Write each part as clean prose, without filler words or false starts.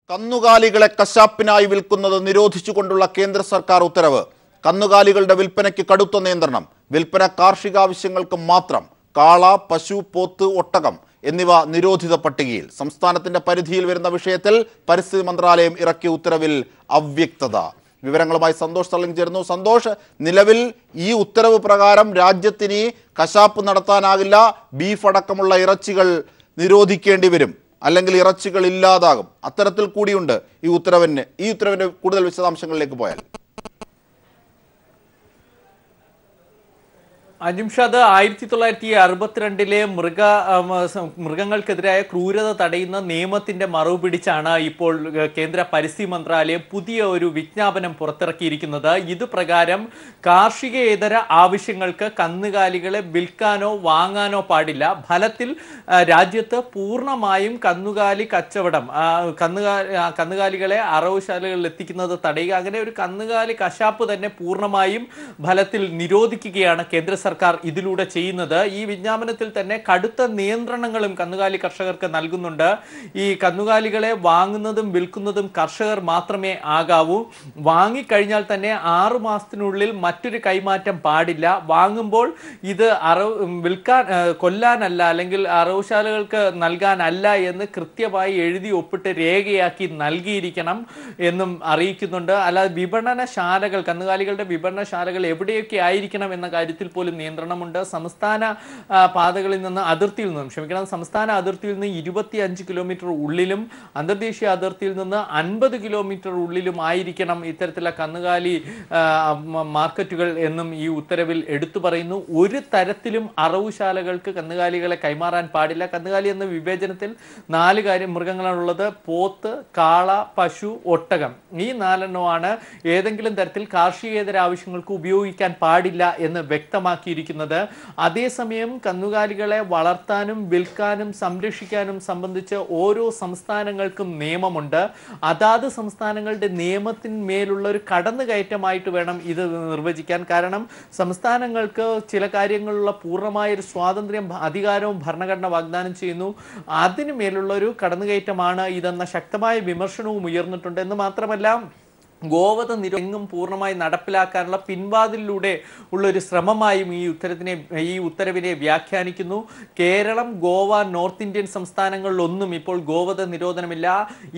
കന്നുകാലികളെ കശാപ്പിനായി വിൽക്കുന്നത് നിരോധിച്ചുകൊണ്ടുള്ള കേന്ദ്ര സർക്കാർ ഉത്തരവ്. കന്നുകാലികളുടെ വിൽപ്പനയ്ക്ക് കടുത്ത നിയന്ത്രണം. വിൽപ്പന കാർഷികാവശ്യങ്ങൾക്ക് മാത്രം. കാള, പശു, പോത്ത്, ഒട്ടകം എന്നിവ നിരോധിത പട്ടികയിൽ. സംസ്ഥാനത്തിന്റെ പരിധിയിൽ വരുന്ന വിഷയത്തിൽ പരിസ്ഥിതി മന്ത്രാലയം ഇറക്കിയ ഉത്തരവിൽ അവ്യക്തത. വിവരങ്ങളുമായി സന്തോഷ് തള്ളിങ് ചേരുന്നു. സന്തോഷ്, നിലവിൽ ഈ ഉത്തരവ് പ്രകാരം രാജ്യത്തിന് കശാപ്പ് നടത്താനാകില്ല. ബീഫ് അടക്കമുള്ള ഇറച്ചികൾ നിരോധിക്കേണ്ടി വരും, അല്ലെങ്കിൽ ഇറച്ചികൾ ഇല്ലാതാകും. അത്തരത്തിൽ കൂടിയുണ്ട് ഈ ഉത്തരവിന്റെ കൂടുതൽ വിശദാംശങ്ങളിലേക്ക് പോയാൽ. അജിംഷാദ് 1962 മൃഗങ്ങൾക്കെതിരായ ക്രൂരത തടയുന്ന നിയമത്തിന്റെ മറവ് പിടിച്ചാണ് ഇപ്പോൾ കേന്ദ്ര പരിസ്ഥിതി മന്ത്രാലയം പുതിയ ഒരു വിജ്ഞാപനം പുറത്തിറക്കിയിരിക്കുന്നത്. ഇത് പ്രകാരം കാർഷികേതര ആവശ്യങ്ങൾക്ക് കന്നുകാലികളെ വിൽക്കാനോ വാങ്ങാനോ പാടില്ല. ഫലത്തിൽ രാജ്യത്ത് പൂർണ്ണമായും കന്നുകാലി കച്ചവടം, കന്നുകാലികളെ അറവുശാലകളിൽ എത്തിക്കുന്നത് തടയുക, അങ്ങനെ ഒരു കന്നുകാലി കശാപ്പ് തന്നെ പൂർണ്ണമായും ഫലത്തിൽ നിരോധിക്കുകയാണ് കേന്ദ്ര സർക്കാർ ഇതിലൂടെ ചെയ്യുന്നത്. ഈ വിജ്ഞാപനത്തിൽ തന്നെ കടുത്ത നിയന്ത്രണങ്ങളും കന്നുകാലി കർഷകർക്ക് നൽകുന്നുണ്ട്. ഈ കന്നുകാലികളെ വാങ്ങുന്നതും വിൽക്കുന്നതും കർഷകർ മാത്രമേ ആകാവൂ. വാങ്ങിക്കഴിഞ്ഞാൽ തന്നെ 6 മാസത്തിനുള്ളിൽ മറ്റൊരു കൈമാറ്റം പാടില്ല. വാങ്ങുമ്പോൾ ഇത് കൊല്ലാനല്ല, അല്ലെങ്കിൽ അറവുശാലകൾക്ക് നൽകാനല്ല എന്ന് കൃത്യമായി എഴുതി ഒപ്പിട്ട് രേഖയാക്കി നൽകിയിരിക്കണം എന്നും അറിയിക്കുന്നുണ്ട്. അല്ലാതെ വിപണനശാലകൾ, കന്നുകാലികളുടെ വിപണനശാലകൾ എവിടെയൊക്കെ ആയിരിക്കണം എന്ന കാര്യത്തിൽ പോലും നിയന്ത്രണമുണ്ട്. സംസ്ഥാന പാതകളിൽ നിന്ന്, സംസ്ഥാന അതിർത്തിയിൽ നിന്ന് 25 കിലോമീറ്റർ ഉള്ളിലും അന്തർദേശീയ അതിർത്തിയിൽ നിന്ന് 50 കിലോമീറ്റർ ഉള്ളിലും ആയിരിക്കണം ഇത്തരത്തിലുള്ള കന്നുകാലി മാർക്കറ്റുകൾ എന്നും ഈ ഉത്തരവിൽ എടുത്തു പറയുന്നു. ഒരു തരത്തിലും അറവുശാലകൾക്ക് കന്നുകാലികളെ കൈമാറാൻ പാടില്ല. കന്നുകാലി എന്ന വിവേചനത്തിൽ 4 മൃഗങ്ങളാണുള്ളത്. പോത്ത്, കാള, പശു, ഒട്ടകം. ഈ 4 ഏതെങ്കിലും തരത്തിൽ കാർഷികേതര ആവശ്യങ്ങൾക്ക് ഉപയോഗിക്കാൻ പാടില്ല എന്ന് വ്യക്തമാക്കിയിരിക്കുന്നത്. അതേസമയം കന്നുകാലികളെ വളർത്താനും വിൽക്കാനും സംരക്ഷിക്കാനും സംബന്ധിച്ച് ഓരോ സംസ്ഥാനങ്ങൾക്കും നിയമമുണ്ട്. അതാത് സംസ്ഥാനങ്ങളുടെ നിയമത്തിന്മേലുള്ള ഒരു കടന്നുകയറ്റമായിട്ട് വേണം ഇത് നിർവചിക്കാൻ. കാരണം സംസ്ഥാനങ്ങൾക്ക് ചില കാര്യങ്ങളിലുള്ള പൂർണ്ണമായ ഒരു സ്വാതന്ത്ര്യം, അധികാരവും ഭരണഘടന വാഗ്ദാനം ചെയ്യുന്നു. അതിനു മേലുള്ള ഒരു കടന്നുകയറ്റമാണ് ഇതെന്ന ശക്തമായ വിമർശനവും ഉയർന്നിട്ടുണ്ട്. എന്ന് മാത്രമല്ല, ഗോവധ നിരോധനം പൂർണ്ണമായി നടപ്പിലാക്കാനുള്ള പിൻവാതിലൂടെ ഉള്ളൊരു ശ്രമമായും ഈ ഉത്തരവിനെ വ്യാഖ്യാനിക്കുന്നു. കേരളം, ഗോവ, നോർത്ത് ഇന്ത്യൻ സംസ്ഥാനങ്ങളിലൊന്നും ഇപ്പോൾ ഗോവധ നിരോധനമില്ല.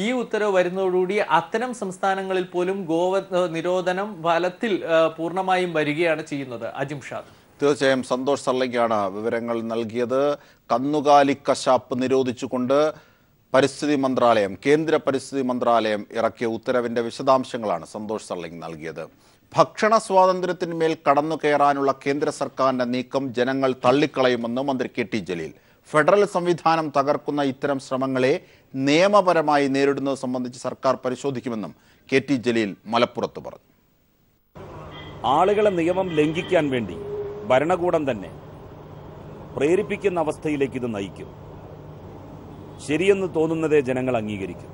ഈ ഉത്തരവ് വരുന്നതോടുകൂടി അത്തരം സംസ്ഥാനങ്ങളിൽ പോലും ഗോവധ നിരോധനം ഫലത്തിൽ പൂർണ്ണമായും വരികയാണ് ചെയ്യുന്നത്. അജിംഷാദ്. തീർച്ചയായും സന്തോഷ് തള്ളിങ്ങാണ് വിവരങ്ങൾ നൽകിയത്. കന്നുകാലി കശാപ്പ് നിരോധിച്ചുകൊണ്ട് കേന്ദ്ര പരിസ്ഥിതി മന്ത്രാലയം ഇറക്കിയ ഉത്തരവിന്റെ വിശദാംശങ്ങളാണ് സന്തോഷ് തള്ളിങ് നൽകിയത്. ഭക്ഷണ സ്വാതന്ത്ര്യത്തിന്മേൽ കടന്നു കയറാനുള്ള കേന്ദ്ര സർക്കാരിന്റെ നീക്കം ജനങ്ങൾ തള്ളിക്കളയുമെന്ന് മന്ത്രി കെ ടി ജലീൽ. ഫെഡറൽ സംവിധാനം തകർക്കുന്ന ഇത്തരം ശ്രമങ്ങളെ നിയമപരമായി നേരിടുന്നത് സംബന്ധിച്ച് സർക്കാർ പരിശോധിക്കുമെന്നും കെ ടി ജലീൽ മലപ്പുറത്ത് പറഞ്ഞു. ആളുകളെ നിയമം ലംഘിക്കാൻ വേണ്ടി ഭരണകൂടം തന്നെ പ്രേരിപ്പിക്കുന്ന അവസ്ഥയിലേക്ക് ഇത് നയിക്കും. ശരിയെന്ന് തോന്നുന്നതേ ജനങ്ങൾ അംഗീകരിക്കും.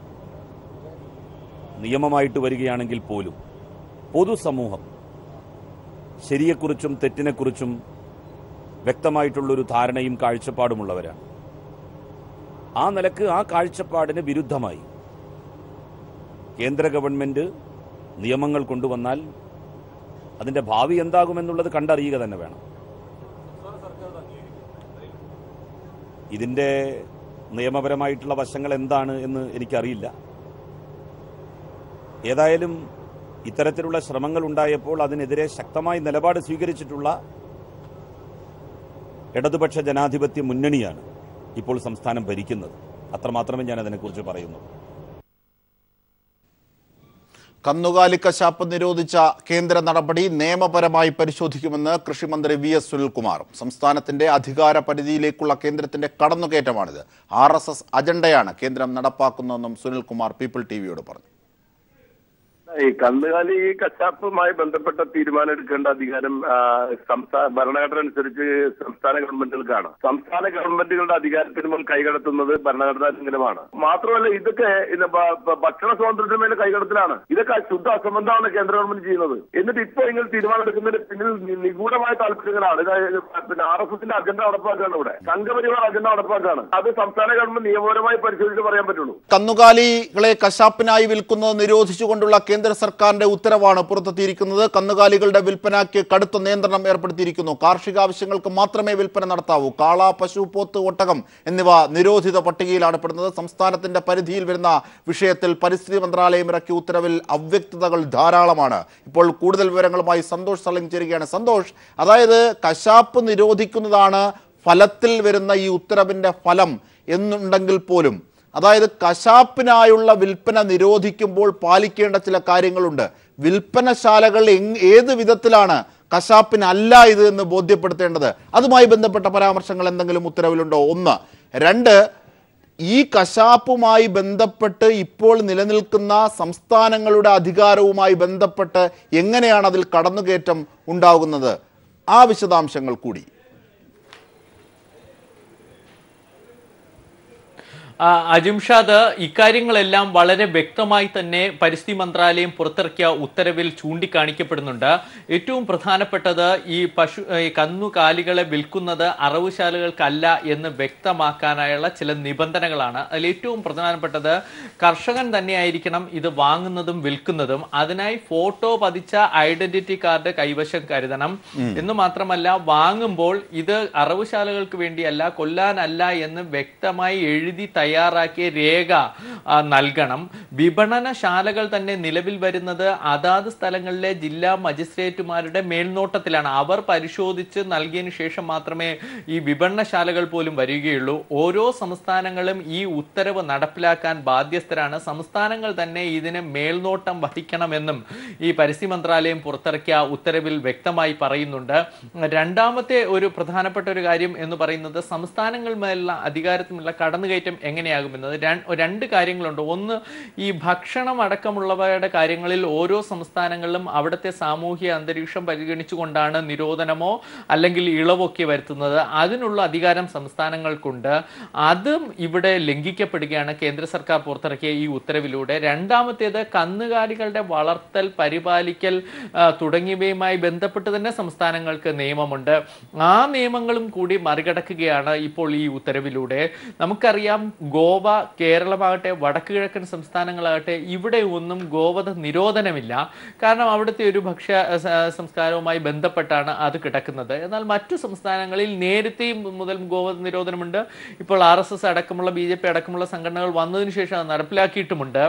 നിയമമായിട്ട് വരികയാണെങ്കിൽ പോലും പൊതുസമൂഹം ശരിയെക്കുറിച്ചും തെറ്റിനെക്കുറിച്ചും വ്യക്തമായിട്ടുള്ളൊരു ധാരണയും കാഴ്ചപ്പാടുമുള്ളവരാണ്. ആ നിലക്ക് ആ കാഴ്ചപ്പാടിന് വിരുദ്ധമായി കേന്ദ്ര ഗവൺമെന്റ് നിയമങ്ങൾ കൊണ്ടുവന്നാൽ അതിന്റെ ഭാവി എന്താകുമെന്നുള്ളത് കണ്ടറിയുക തന്നെ വേണം. ഇതിന്റെ നിയമപരമായിട്ടുള്ള വശങ്ങൾ എന്താണ് എന്ന് എനിക്കറിയില്ല. ഏതായാലും ഇത്തരത്തിലുള്ള ശ്രമങ്ങൾ ഉണ്ടായപ്പോൾ അതിനെതിരെ ശക്തമായി നിലപാട് സ്വീകരിച്ചിട്ടുള്ള ഇടതുപക്ഷ ജനാധിപത്യ മുന്നണിയാണ് ഇപ്പോൾ സംസ്ഥാനം ഭരിക്കുന്നത്. അത്രമാത്രമേ ഞാൻ അതിനെക്കുറിച്ച് പറയുന്നു. കന്നുകാലി കശാപ്പ് നിരോധിച്ച കേന്ദ്ര നടപടി നിയമപരമായി പരിശോധിക്കുമെന്ന് കൃഷിമന്ത്രി വി.എസ്. സുനിൽകുമാർ. സംസ്ഥാനത്തിന്റെ അധികാര പരിധിയിലേക്കുള്ള കേന്ദ്രത്തിന്റെ കടന്നുകയറ്റമാണിത്. RSS അജണ്ടയാണ് കേന്ദ്രം നടപ്പാക്കുന്നതെന്നും സുനിൽകുമാർ പീപ്പിൾ ടിവിയോട് പറഞ്ഞു. ഈ കന്നുകാലി കശാപ്പുമായി ബന്ധപ്പെട്ട തീരുമാനം എടുക്കേണ്ട അധികാരം ഭരണഘടന അനുസരിച്ച് സംസ്ഥാന ഗവൺമെന്റുകൾക്കാണ്. സംസ്ഥാന ഗവൺമെന്റുകളുടെ അധികാരത്തിന് മേൽ കൈകടത്തുന്നത് ഭരണഘടനാ ലംഘനമാണ്. മാത്രമല്ല ഇതൊക്കെ ഭക്ഷണ സ്വാതന്ത്ര്യത്തിന് കൈകടത്തലാണ്. ഇതൊക്കെ ശുദ്ധ അസംബന്ധമാണ് കേന്ദ്ര ഗവൺമെന്റ് ചെയ്യുന്നത്. എന്നിട്ട് ഇപ്പോൾ ഇങ്ങനെ തീരുമാനം എടുക്കുന്നതിന് പിന്നിൽ നിഗൂഢമായ താല്പര്യങ്ങളാണ്. പിന്നെ RSSന്റെ അജണ്ട നടപ്പാക്കാണ്, ഇവിടെ സംഘപരിവാർ അജണ്ട നടപ്പാക്കാണ്. അത് സംസ്ഥാന ഗവൺമെന്റ് നിയമപരമായി പരിശോധിച്ച് പറയാൻ പറ്റുള്ളൂ. കന്നുകാലികളെ കശാപ്പിനായി വിൽക്കുന്നത് നിരോധിച്ചുകൊണ്ടുള്ള കേന്ദ്ര സർക്കാരിന്റെ ഉത്തരവാണ് പുറത്തെത്തിയിരിക്കുന്നത്. കന്നുകാലികളുടെ വിൽപ്പനയ്ക്ക് കടുത്ത നിയന്ത്രണം ഏർപ്പെടുത്തിയിരിക്കുന്നു. കാർഷിക ആവശ്യങ്ങൾക്ക് മാത്രമേ വിൽപ്പന നടത്താവൂ. കാള, പശു, പോത്ത്, ഒട്ടകം എന്നിവ നിരോധിത പട്ടികയിലാണ് പെടുന്നത്. സംസ്ഥാനത്തിന്റെ പരിധിയിൽ വരുന്ന വിഷയത്തിൽ പരിസ്ഥിതി മന്ത്രാലയം ഇറക്കിയ ഉത്തരവിൽ അവ്യക്തതകൾ ധാരാളമാണ്. ഇപ്പോൾ കൂടുതൽ വിവരങ്ങളുമായി സന്തോഷ് സളിം ചേരുകയാണ്. സന്തോഷ്, അതായത് കശാപ്പ് നിരോധിക്കുന്നതാണ് ഫലത്തിൽ വരുന്ന ഈ ഉത്തരവിന്റെ ഫലം എന്നുണ്ടെങ്കിൽ പോലും, അതായത് കശാപ്പിനായുള്ള വിൽപ്പന നിരോധിക്കുമ്പോൾ പാലിക്കേണ്ട ചില കാര്യങ്ങളുണ്ട്. വിൽപ്പനശാലകൾ ഏത് വിധത്തിലാണ് കശാപ്പിനല്ല ഇത് എന്ന് ബോധ്യപ്പെടുത്തേണ്ടത്? അതുമായി ബന്ധപ്പെട്ട പരാമർശങ്ങൾ എന്തെങ്കിലും ഉത്തരവിലുണ്ടോ? ഒന്ന്. രണ്ട്, ഈ കശാപ്പുമായി ബന്ധപ്പെട്ട് ഇപ്പോൾ നിലനിൽക്കുന്ന സംസ്ഥാനങ്ങളുടെ അധികാരവുമായി ബന്ധപ്പെട്ട് എങ്ങനെയാണ് അതിൽ കടന്നുകയറ്റം ഉണ്ടാകുന്നത്? ആ വിശദാംശങ്ങൾ കൂടി. അജിംഷാദ്, ഇക്കാര്യങ്ങളെല്ലാം വളരെ വ്യക്തമായി തന്നെ പരിസ്ഥിതി മന്ത്രാലയം പുറത്തിറക്കിയ ഉത്തരവിൽ ചൂണ്ടിക്കാണിക്കപ്പെടുന്നുണ്ട്. ഏറ്റവും പ്രധാനപ്പെട്ടത് ഈ കന്നുകാലികളെ വിൽക്കുന്നത് അറവുശാലകൾക്കല്ല എന്ന് വ്യക്തമാക്കാനായുള്ള ചില നിബന്ധനകളാണ്. അതിൽ ഏറ്റവും പ്രധാനപ്പെട്ടത് കർഷകൻ തന്നെയായിരിക്കണം ഇത് വാങ്ങുന്നതും വിൽക്കുന്നതും. അതിനായി ഫോട്ടോ പതിച്ച ഐഡന്റിറ്റി കാർഡ് കൈവശം കരുതണം എന്ന് മാത്രമല്ല, വാങ്ങുമ്പോൾ ഇത് അറവുശാലകൾക്ക് വേണ്ടിയല്ല, കൊല്ലാനല്ല എന്ന് വ്യക്തമായി എഴുതി തയ്യാറാക്കിയ രേഖ നൽകണം. വിപണനശാലകൾ തന്നെ നിലവിൽ വരുന്നത് അതാത് സ്ഥലങ്ങളിലെ ജില്ലാ മജിസ്ട്രേറ്റുമാരുടെ മേൽനോട്ടത്തിലാണ്. അവർ പരിശോധിച്ച് നൽകിയതിനു ശേഷം മാത്രമേ ഈ വിപണനശാലകൾ പോലും വരികയുള്ളൂ. ഓരോ സംസ്ഥാനങ്ങളും ഈ ഉത്തരവ് നടപ്പിലാക്കാൻ ബാധ്യസ്ഥരാണ്. സംസ്ഥാനങ്ങൾ തന്നെ ഇതിന് മേൽനോട്ടം വഹിക്കണമെന്നും ഈ പരിസ്ഥിതി മന്ത്രാലയം പുറത്തിറക്കിയ ഉത്തരവിൽ വ്യക്തമായി പറയുന്നുണ്ട്. രണ്ടാമത്തെ ഒരു പ്രധാനപ്പെട്ട ഒരു കാര്യം എന്ന് പറയുന്നത് സംസ്ഥാനങ്ങൾ മേലുള്ള അധികാരത്തിനുള്ള കടന്നുകയറ്റം എങ്ങനെയാകുമെന്നത്. രണ്ട് കാര്യങ്ങളുണ്ട്. ഒന്ന്, ഈ ഭക്ഷണം അടക്കമുള്ളവയുടെ കാര്യങ്ങളിൽ ഓരോ സംസ്ഥാനങ്ങളിലും അവിടുത്തെ സാമൂഹ്യ അന്തരീക്ഷം പരിഗണിച്ചുകൊണ്ടാണ് നിരോധനമോ അല്ലെങ്കിൽ ഇളവൊക്കെ വരുത്തുന്നത്. അതിനുള്ള അധികാരം സംസ്ഥാനങ്ങൾക്കുണ്ട്. അതും ഇവിടെ ലംഘിക്കപ്പെടുകയാണ് കേന്ദ്ര സർക്കാർ പുറത്തിറക്കിയ ഈ ഉത്തരവിലൂടെ. രണ്ടാമത്തേത്, കന്നുകാലികളുടെ വളർത്തൽ, പരിപാലിക്കൽ തുടങ്ങിയവയുമായി ബന്ധപ്പെട്ട് തന്നെ സംസ്ഥാനങ്ങൾക്ക് നിയമമുണ്ട്. ആ നിയമങ്ങളും കൂടി മറികടക്കുകയാണ് ഇപ്പോൾ ഈ ഉത്തരവിലൂടെ. നമുക്കറിയാം, ഗോവ, കേരളമാകട്ടെ വടക്ക് കിഴക്കൻ സംസ്ഥാനങ്ങളാകട്ടെ ഇവിടെ ഒന്നും ഗോവധ നിരോധനമില്ല. കാരണം അവിടുത്തെ ഒരു ഭക്ഷ്യ സംസ്കാരവുമായി ബന്ധപ്പെട്ടാണ് അത് കിടക്കുന്നത്. എന്നാൽ മറ്റു സംസ്ഥാനങ്ങളിൽ നേരത്തെയും മുതൽ ഗോവധ നിരോധനമുണ്ട്. ഇപ്പോൾ RSS അടക്കമുള്ള BJP അടക്കമുള്ള സംഘടനകൾ വന്നതിന് ശേഷം അത് നടപ്പിലാക്കിയിട്ടുമുണ്ട്.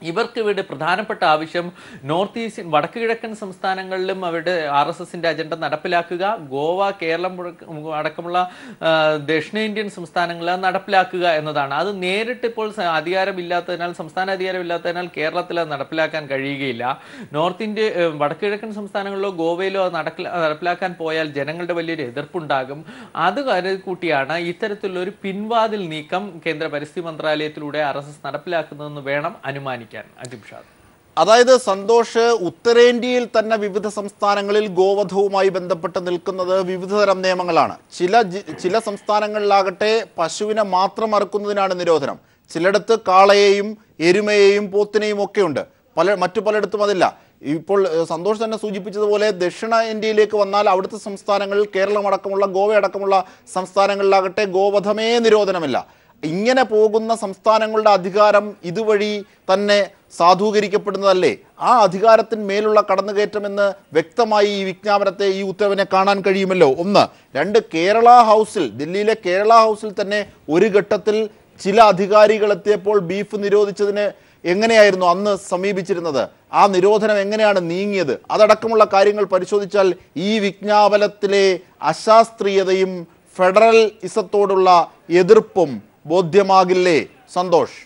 ഇവർക്ക് ഇവിടെ പ്രധാനപ്പെട്ട ആവശ്യം നോർത്ത് ഈസ്റ്റ്, വടക്ക് കിഴക്കൻ സംസ്ഥാനങ്ങളിലും അവരുടെ RSSന്റെ അജണ്ട നടപ്പിലാക്കുക, ഗോവ, കേരളം അടക്കമുള്ള ദക്ഷിണേന്ത്യൻ സംസ്ഥാനങ്ങളിൽ നടപ്പിലാക്കുക എന്നതാണ്. അത് നേരിട്ട് ഇപ്പോൾ അധികാരമില്ലാത്തതിനാൽ, സംസ്ഥാന അധികാരമില്ലാത്തതിനാൽ കേരളത്തിൽ അത് നടപ്പിലാക്കാൻ കഴിയുകയില്ല. നോർത്ത് ഇന്ത്യ, വടക്ക് കിഴക്കൻ സംസ്ഥാനങ്ങളിലോ ഗോവയിലോ അത് നടപ്പിലാക്കാൻ പോയാൽ ജനങ്ങളുടെ വലിയൊരു എതിർപ്പുണ്ടാകും. അത് കരുതിക്കൂട്ടിയാണ് ഇത്തരത്തിലുള്ള ഒരു പിൻവാതിൽ നീക്കം കേന്ദ്ര പരിസ്ഥിതി മന്ത്രാലയത്തിലൂടെ RSS നടപ്പിലാക്കുന്നതെന്ന് വേണം അനുമാനിക്കാൻ. അതായത് സന്തോഷ്, ഉത്തരേന്ത്യയിൽ തന്നെ വിവിധ സംസ്ഥാനങ്ങളിൽ ഗോവധവുമായി ബന്ധപ്പെട്ട് നിൽക്കുന്നത് വിവിധതരം നിയമങ്ങളാണ്. ചില സംസ്ഥാനങ്ങളിലാകട്ടെ പശുവിനെ മാത്രം അറുക്കുന്നതിനാണ് നിരോധനം. ചിലയിടത്ത് കാളയെയും എരുമയെയും പോത്തിനെയും ഒക്കെ ഉണ്ട്. മറ്റു പലയിടത്തും അതില്ല. ഇപ്പോൾ സന്തോഷ് തന്നെ സൂചിപ്പിച്ചതുപോലെ ദക്ഷിണ ഇന്ത്യയിലേക്ക് വന്നാൽ അവിടുത്തെ സംസ്ഥാനങ്ങളിൽ, കേരളം അടക്കമുള്ള ഗോവ അടക്കമുള്ള സംസ്ഥാനങ്ങളിലാകട്ടെ ഗോവധമേ നിരോധനമില്ല. ഇങ്ങനെ പോകുന്ന സംസ്ഥാനങ്ങളുടെ അധികാരം ഇതുവഴി തന്നെ സാധൂകരിക്കപ്പെടുന്നതല്ലേ? ആ അധികാരത്തിന്മേലുള്ള കടന്നുകയറ്റമെന്ന് വ്യക്തമായി ഈ വിജ്ഞാപനത്തെ, ഈ ഉത്തരവിനെ കാണാൻ കഴിയുമല്ലോ. ഒന്ന്. രണ്ട്, കേരള ഹൗസിൽ, ദില്ലിയിലെ കേരള ഹൗസിൽ തന്നെ ഒരു ഘട്ടത്തിൽ ചില അധികാരികൾ എത്തിയപ്പോൾ ബീഫ് നിരോധിച്ചതിന് എങ്ങനെയായിരുന്നു അന്ന് സമീപിച്ചിരുന്നത്? ആ നിരോധനം എങ്ങനെയാണ് നീങ്ങിയത്? അതടക്കമുള്ള കാര്യങ്ങൾ പരിശോധിച്ചാൽ ഈ വിജ്ഞാപനത്തിലെ അശാസ്ത്രീയതയും ഫെഡറൽ ഇസത്തോടുള്ള എതിർപ്പും ബോധ്യമാകില്ലേ സന്തോഷ്?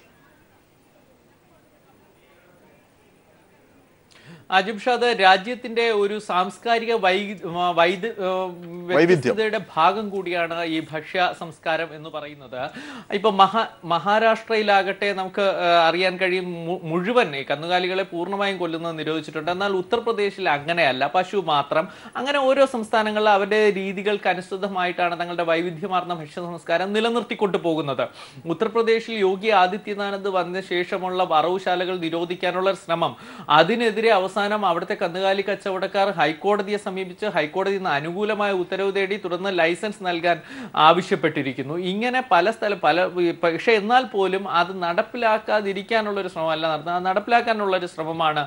അജിംഷാദ്, രാജ്യത്തിന്റെ ഒരു സാംസ്കാരിക വൈവിധ്യതയുടെ ഭാഗം കൂടിയാണ് ഈ ഭക്ഷ്യ സംസ്കാരം എന്ന് പറയുന്നത്. ഇപ്പൊ മഹാരാഷ്ട്രയിലാകട്ടെ നമുക്ക് അറിയാൻ കഴിയും, മുഴുവൻ ഈ കന്നുകാലികളെ പൂർണ്ണമായും കൊല്ലുന്നത് നിരോധിച്ചിട്ടുണ്ട്. എന്നാൽ ഉത്തർപ്രദേശിൽ അങ്ങനെയല്ല, പശു മാത്രം. അങ്ങനെ ഓരോ സംസ്ഥാനങ്ങളിൽ അവരുടെ രീതികൾക്ക് അനുസൃതമായിട്ടാണ് തങ്ങളുടെ വൈവിധ്യമാർന്ന ഭക്ഷ്യ സംസ്കാരം നിലനിർത്തിക്കൊണ്ടു പോകുന്നത്. ഉത്തർപ്രദേശിൽ യോഗി ആദിത്യനാഥ് വന്ന ശേഷമുള്ള വറവുശാലകൾ നിരോധിക്കാനുള്ള ശ്രമം, അതിനെതിരെ അവസാനം അവിടുത്തെ കന്നുകാലി കച്ചവടക്കാർ ഹൈക്കോടതിയെ സമീപിച്ച് ഹൈക്കോടതിയിൽ നിന്ന് അനുകൂലമായ ഉത്തരവ് തേടി തുടർന്ന് ലൈസൻസ് നൽകാൻ ആവശ്യപ്പെട്ടിരിക്കുന്നു. ഇങ്ങനെ പക്ഷെ എന്നാൽ പോലും അത് നടപ്പിലാക്കാതിരിക്കാനുള്ള ഒരു ശ്രമമല്ല നടത്തുന്നത്, നടപ്പിലാക്കാനുള്ള ഒരു ശ്രമമാണ്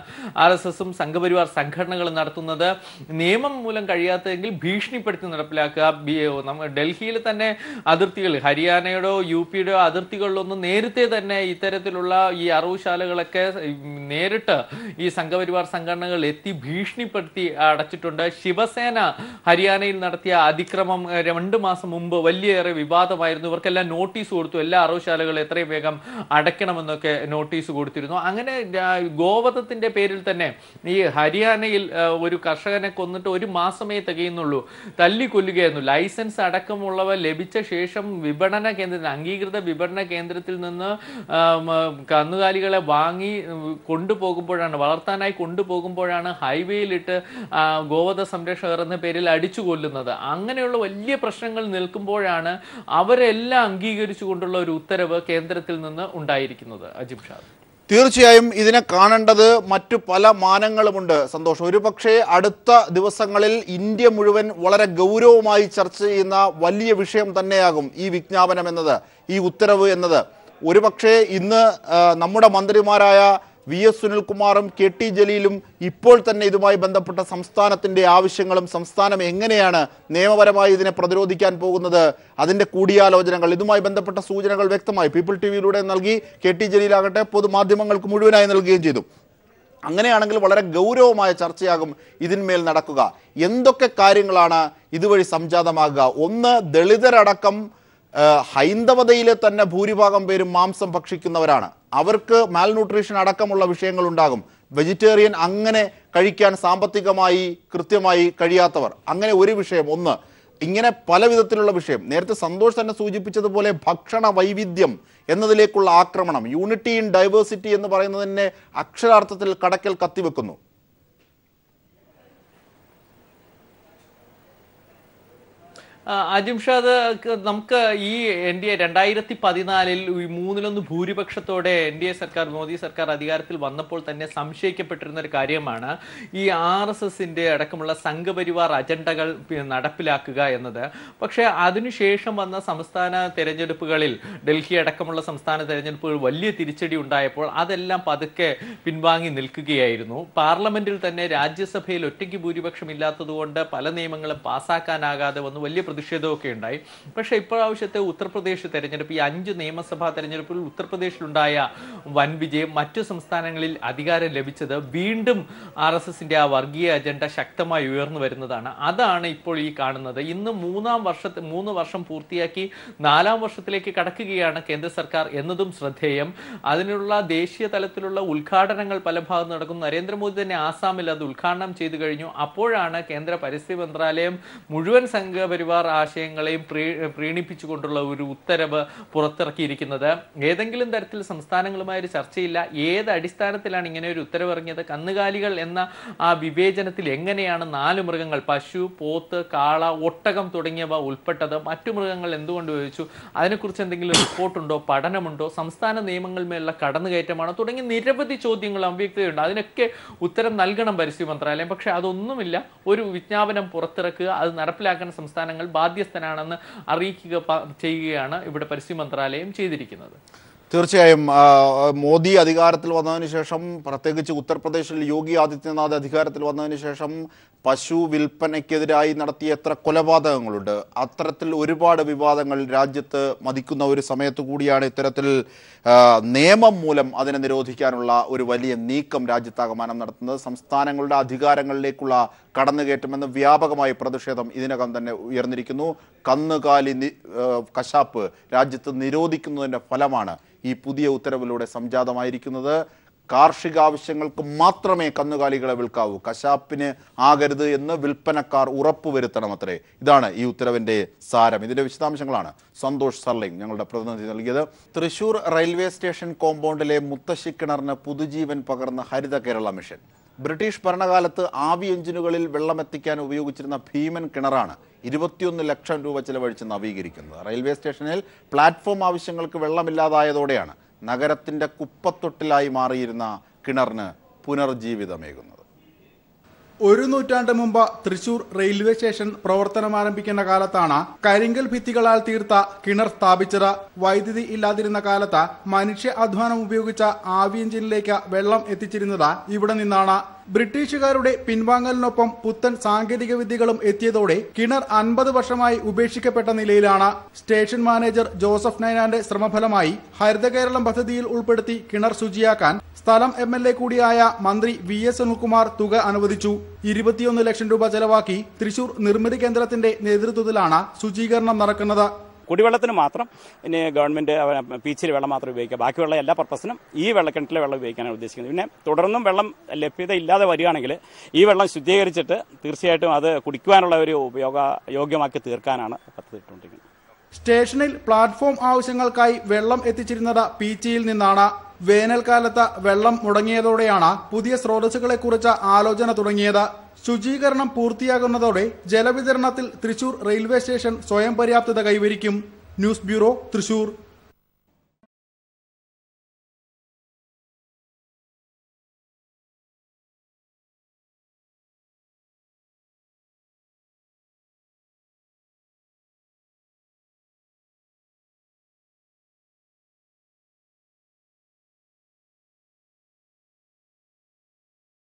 RSSും സംഘപരിവാർ സംഘടനകളും നടത്തുന്നത്. നിയമം മൂലം കഴിയാത്തതെങ്കിൽ ഭീഷണിപ്പെടുത്തി നടപ്പിലാക്കുക. ഡൽഹിയിൽ തന്നെ അതിർത്തികൾ, ഹരിയാനയുടെയോ UPയുടെയോ അതിർത്തികളിലൊന്നും നേരത്തെ തന്നെ ഇത്തരത്തിലുള്ള ഈ അറവുശാലകളൊക്കെ നേരിട്ട് ഈ സംഘപരിവാർ സംഘടനകൾ എത്തി ഭീഷണിപ്പെടുത്തി അടച്ചിട്ടുണ്ട്. ശിവസേന ഹരിയാനയിൽ നടത്തിയ അതിക്രമം 2 മാസം മുമ്പ് വലിയേറെ വിവാദമായിരുന്നു. ഇവർക്കെല്ലാം നോട്ടീസ് കൊടുത്തു, എല്ലാ അറവുശാലകളും എത്രയും വേഗം അടയ്ക്കണമെന്നൊക്കെ നോട്ടീസ് കൊടുത്തിരുന്നു. അങ്ങനെ ഗോവധത്തിന്റെ പേരിൽ തന്നെ ഈ ഹരിയാനയിൽ ഒരു കർഷകനെ കൊന്നിട്ട് 1 മാസമേ തികയുന്നുള്ളൂ, തല്ലിക്കൊല്ലുകയായിരുന്നു. ലൈസൻസ് അടക്കമുള്ളവ ലഭിച്ച ശേഷം വിപണന കേന്ദ്രത്തിൽ, അംഗീകൃത വിപണന കേന്ദ്രത്തിൽ നിന്ന് കന്നുകാലികളെ വാങ്ങി കൊണ്ടുപോകുമ്പോഴാണ്, വളർത്താനായി കൊണ്ടുപോകുമ്പോഴാണ് ഹൈവേയിലിട്ട് ഗോവധ സംരക്ഷകർ എന്ന പേരിൽ അടിച്ചു കൊല്ലുന്നത്. അങ്ങനെയുള്ള വലിയ പ്രശ്നങ്ങൾ നിൽക്കുമ്പോഴാണ് അവരെല്ലാം അംഗീകരിച്ചുകൊണ്ടുള്ള ഒരു ഉത്തരവ് കേന്ദ്രത്തിൽ നിന്ന് ഉണ്ടായിരിക്കുന്നത്. അജിംഷാദ്, തീർച്ചയായും ഇതിനെ കാണേണ്ടത് മറ്റു പല മാനങ്ങളുമുണ്ട്. സന്തോഷം, ഒരുപക്ഷെ അടുത്ത ദിവസങ്ങളിൽ ഇന്ത്യ മുഴുവൻ വളരെ ഗൗരവമായി ചർച്ച ചെയ്യുന്ന വലിയ വിഷയം തന്നെയാകും ഈ വിജ്ഞാപനം എന്നത്, ഈ ഉത്തരവ് എന്നത്. ഒരുപക്ഷെ ഇന്ന് നമ്മുടെ മന്ത്രിമാരായ VS സുനിൽകുമാറും KT ജലീലും ഇപ്പോൾ തന്നെ ഇതുമായി ബന്ധപ്പെട്ട സംസ്ഥാനത്തിൻ്റെ ആവശ്യങ്ങളും സംസ്ഥാനം എങ്ങനെയാണ് നിയമപരമായി ഇതിനെ പ്രതിരോധിക്കാൻ പോകുന്നത്, അതിൻ്റെ കൂടിയാലോചനകൾ, ഇതുമായി ബന്ധപ്പെട്ട സൂചനകൾ വ്യക്തമായി പീപ്പിൾ TVയിലൂടെ നൽകി. KT ജലീലാകട്ടെ പൊതുമാധ്യമങ്ങൾക്ക് മുഴുവനായി നൽകുകയും ചെയ്തു. അങ്ങനെയാണെങ്കിൽ വളരെ ഗൗരവമായ ചർച്ചയാകും ഇതിന്മേൽ നടക്കുക. എന്തൊക്കെ കാര്യങ്ങളാണ് ഇതുവഴി സംജാതമാകുക? ഒന്ന്, ദളിതരടക്കം ഹൈന്ദവതയിലെ തന്നെ ഭൂരിഭാഗം പേരും മാംസം ഭക്ഷിക്കുന്നവരാണ്. അവർക്ക് മാൽന്യൂട്രീഷൻ അടക്കമുള്ള വിഷയങ്ങളുണ്ടാകും. വെജിറ്റേറിയൻ അങ്ങനെ കഴിക്കാൻ സാമ്പത്തികമായി കൃത്യമായി കഴിയാത്തവർ, അങ്ങനെ ഒരു വിഷയം ഒന്ന്. ഇങ്ങനെ പല വിധത്തിലുള്ള വിഷയം. നേരത്തെ സന്തോഷ് തന്നെ സൂചിപ്പിച്ചതുപോലെ ഭക്ഷണ വൈവിധ്യം എന്നതിലേക്കുള്ള ആക്രമണം, യൂണിറ്റി ഇൻ ഡൈവേഴ്സിറ്റി എന്ന് പറയുന്നതിനെ അക്ഷരാർത്ഥത്തിൽ കടക്കൽ കത്തിവെക്കുന്നു. അജിംഷാദ്, നമുക്ക് ഈ NDA 2014 3/1 ഭൂരിപക്ഷത്തോടെ NDA സർക്കാർ, മോദി സർക്കാർ അധികാരത്തിൽ വന്നപ്പോൾ തന്നെ സംശയിക്കപ്പെട്ടിരുന്ന ഒരു കാര്യമാണ് ഈ RSSന്റെ അടക്കമുള്ള സംഘപരിവാർ അജണ്ടകൾ നടപ്പിലാക്കുക എന്നത്. പക്ഷേ അതിനുശേഷം വന്ന സംസ്ഥാന തെരഞ്ഞെടുപ്പുകളിൽ, ഡൽഹി അടക്കമുള്ള സംസ്ഥാന തെരഞ്ഞെടുപ്പുകൾ വലിയ തിരിച്ചടി ഉണ്ടായപ്പോൾ അതെല്ലാം പതുക്കെ പിൻവാങ്ങി നിൽക്കുകയായിരുന്നു. പാർലമെന്റിൽ തന്നെ രാജ്യസഭയിൽ ഒറ്റയ്ക്ക് ഭൂരിപക്ഷം ഇല്ലാത്തതുകൊണ്ട് പല നിയമങ്ങളും പാസ്സാക്കാനാകാതെ വന്നു, വലിയ പ്രതിഷേധമൊക്കെ ഉണ്ടായി. പക്ഷേ ഇപ്രാവശ്യത്തെ ഉത്തർപ്രദേശ് തെരഞ്ഞെടുപ്പ്, ഈ 5 നിയമസഭാ തെരഞ്ഞെടുപ്പിൽ ഉത്തർപ്രദേശിലുണ്ടായ വൻ വിജയം, മറ്റു സംസ്ഥാനങ്ങളിൽ അധികാരം ലഭിച്ചത് വീണ്ടും RSSന്റെ ആ വർഗീയ അജണ്ട ശക്തമായി ഉയർന്നു വരുന്നതാണ്. അതാണ് ഇപ്പോൾ ഈ കാണുന്നത്. ഇന്ന് 3 വർഷം പൂർത്തിയാക്കി 4ാം വർഷത്തിലേക്ക് കടക്കുകയാണ് കേന്ദ്ര സർക്കാർ എന്നതും ശ്രദ്ധേയം. അതിനുള്ള ദേശീയ തലത്തിലുള്ള ഉദ്ഘാടനങ്ങൾ പല ഭാഗത്ത് നടക്കുന്നു. നരേന്ദ്രമോദി തന്നെ ആസാമിൽ അത് ഉദ്ഘാടനം ചെയ്തു കഴിഞ്ഞു. അപ്പോഴാണ് കേന്ദ്ര പരിസ്ഥിതി മന്ത്രാലയം മുഴുവൻ സംഘപരിവാർ ആശയങ്ങളെയും പ്രീണിപ്പിച്ചുകൊണ്ടുള്ള ഒരു ഉത്തരവ് പുറത്തിറക്കിയിരിക്കുന്നത്. ഏതെങ്കിലും തരത്തിൽ സംസ്ഥാനങ്ങളുമായ ഒരു ചർച്ചയില്ല. ഏത് അടിസ്ഥാനത്തിലാണ് ഇങ്ങനെ ഒരു ഉത്തരവ് ഇറങ്ങിയത്? കന്നുകാലികൾ എന്ന ആ വിവേചനത്തിൽ എങ്ങനെയാണ് 4 മൃഗങ്ങൾ, പശു, പോത്ത്, കാള, ഒട്ടകം തുടങ്ങിയവ ഉൾപ്പെട്ടത്? മറ്റു മൃഗങ്ങൾ എന്തുകൊണ്ട് ഉപയോഗിച്ചു? അതിനെക്കുറിച്ച് എന്തെങ്കിലും റിപ്പോർട്ടുണ്ടോ, പഠനമുണ്ടോ? സംസ്ഥാന നിയമങ്ങളിന്മേലുള്ള കടന്നുകയറ്റമാണോ? തുടങ്ങിയ നിരവധി ചോദ്യങ്ങൾ, അവ്യക്തതയുണ്ട്. അതിനൊക്കെ ഉത്തരം നൽകണം പരിസ്ഥിതി മന്ത്രാലയം. പക്ഷെ അതൊന്നുമില്ല. ഒരു വിജ്ഞാപനം പുറത്തിറക്കുക, അത് നടപ്പിലാക്കാൻ സംസ്ഥാനങ്ങൾ ബാധ്യസ്ഥനാണെന്ന് അറിയിക്കുക ചെയ്യുകയാണ് ഇവിടെ പരിസ്ഥിതി മന്ത്രാലയം ചെയ്തിരിക്കുന്നത്. തീർച്ചയായും മോദി അധികാരത്തിൽ വന്നതിന് ശേഷം, പ്രത്യേകിച്ച് ഉത്തർപ്രദേശിൽ യോഗി ആദിത്യനാഥ് അധികാരത്തിൽ വന്നതിന് ശേഷം പശു വിൽപ്പനയ്ക്കെതിരായി നടത്തിയ എത്ര കൊലപാതകങ്ങളുണ്ട്. അത്തരത്തിൽ ഒരുപാട് വിവാദങ്ങൾ രാജ്യത്ത് മതിക്കുന്ന ഒരു സമയത്തു കൂടിയാണ് ഇത്തരത്തിൽ നിയമം മൂലം അതിനെ നിരോധിക്കാനുള്ള ഒരു വലിയ നീക്കം രാജ്യത്താകമാനം നടത്തുന്നത്. സംസ്ഥാനങ്ങളുടെ അധികാരങ്ങളിലേക്കുള്ള കടന്നുകയറ്റമെന്ന് വ്യാപകമായ പ്രതിഷേധം ഇതിനകം തന്നെ ഉയർന്നിരിക്കുന്നു. കന്നുകാലി കശാപ്പ് രാജ്യത്ത് നിരോധിക്കുന്നതിൻ്റെ ഫലമാണ് ഈ പുതിയ ഉത്തരവിലൂടെ സംജാതമായിരിക്കുന്നത്. കാർഷിക ആവശ്യങ്ങൾക്ക് മാത്രമേ കന്നുകാലികളെ വിൽക്കാവൂ, കശാപ്പിന് ആകരുത് എന്ന് വിൽപ്പനക്കാർ ഉറപ്പുവരുത്തണമത്രേ. ഇതാണ് ഈ ഉത്തരവിന്റെ സാരം. ഇതിന്റെ വിശദാംശങ്ങളാണ് സന്തോഷ് സർലിംഗ് ഞങ്ങളുടെ പ്രതിനിധി നൽകിയത്. തൃശൂർ റെയിൽവേ സ്റ്റേഷൻ കോമ്പൗണ്ടിലെ മുത്തശ്ശി കിണറിന് പുതുജീവൻ പകർന്ന ഹരിത കേരള മിഷൻ. ബ്രിട്ടീഷ് ഭരണകാലത്ത് ആവി എഞ്ചിനുകളിൽ വെള്ളമെത്തിക്കാൻ ഉപയോഗിച്ചിരുന്ന ഭീമൻ കിണറാണ് 21 ലക്ഷം രൂപ ചെലവഴിച്ച് നവീകരിക്കുന്നത്. റെയിൽവേ സ്റ്റേഷനിൽ പ്ലാറ്റ്ഫോം ആവശ്യങ്ങൾക്ക് വെള്ളമില്ലാതായതോടെയാണ് നഗരത്തിന്റെ കുപ്പത്തൊട്ടിലായി മാറിയിരുന്ന കിണറിന് പുനർജീവിതമേകുന്നത്. ഒരു നൂറ്റാണ്ട് മുമ്പ് തൃശൂർ റെയിൽവേ സ്റ്റേഷൻ പ്രവർത്തനമാരംഭിക്കുന്ന കാലത്താണ് കരിങ്കൽ ഭിത്തികളാൽ തീർത്ത കിണർ സ്ഥാപിച്ചത്. വൈദ്യുതി ഇല്ലാതിരുന്ന കാലത്ത് മനുഷ്യ അധ്വാനം ഉപയോഗിച്ച ആവി എഞ്ചിനിലേക്ക് വെള്ളം എത്തിച്ചിരുന്നത് ഇവിടെ നിന്നാണ്. ബ്രിട്ടീഷുകാരുടെ പിൻവാങ്ങലിനൊപ്പം പുത്തൻ സാങ്കേതിക വിദ്യകളും എത്തിയതോടെ കിണർ 50 വർഷമായി ഉപേക്ഷിക്കപ്പെട്ട നിലയിലാണ്. Station manager Joseph നൈനാന്റെ ശ്രമഫലമായി Haritha Keralam പദ്ധതിയിൽ ഉൾപ്പെടുത്തി കിണർ ശുചിയാക്കാൻ സ്ഥലം MLA കൂടിയായ മന്ത്രി VS സുനിൽകുമാർ തുക അനുവദിച്ചു. 21 ലക്ഷം രൂപ ചെലവാക്കി തൃശൂർ നിർമ്മിതി കേന്ദ്രത്തിന്റെ നേതൃത്വത്തിലാണ് ശുചീകരണം നടക്കുന്നത്. കുടിവെള്ളത്തിന് മാത്രം ഇനി ഗവൺമെന്റ് പീച്ചിൽ വെള്ളം മാത്രം ഉപയോഗിക്കുക, ബാക്കിയുള്ള എല്ലാ പർപ്പസിനും ഈ വെള്ളക്കിണറ്റിലെ വെള്ളം ഉപയോഗിക്കാനാണ് ഉദ്ദേശിക്കുന്നത്. പിന്നെ തുടർന്നും വെള്ളം ലഭ്യത ഇല്ലാതെ വരികയാണെങ്കിൽ ഈ വെള്ളം ശുദ്ധീകരിച്ചിട്ട് തീർച്ചയായിട്ടും അത് കുടിക്കുവാനുള്ള ഒരു യോഗ്യമാക്കി തീർക്കാനാണ് പദ്ധതി ഇട്ടുകൊണ്ടിരിക്കുന്നത്. സ്റ്റേഷനിൽ പ്ലാറ്റ്ഫോം ആവശ്യങ്ങൾക്കായി വെള്ളം എത്തിച്ചിരുന്നത് പീച്ചിയിൽ നിന്നാണ്. വേനൽക്കാലത്ത് വെള്ളം മുടങ്ങിയതോടെയാണ് പുതിയ സ്രോതസ്സുകളെക്കുറിച്ച് ആലോചന തുടങ്ങിയത്. ശുചീകരണം പൂർത്തിയാകുന്നതോടെ ജലവിതരണത്തിൽ തൃശൂർ റെയിൽവേ സ്റ്റേഷൻ സ്വയം പര്യാപ്തത കൈവരിക്കും. News bureau, Thrissur.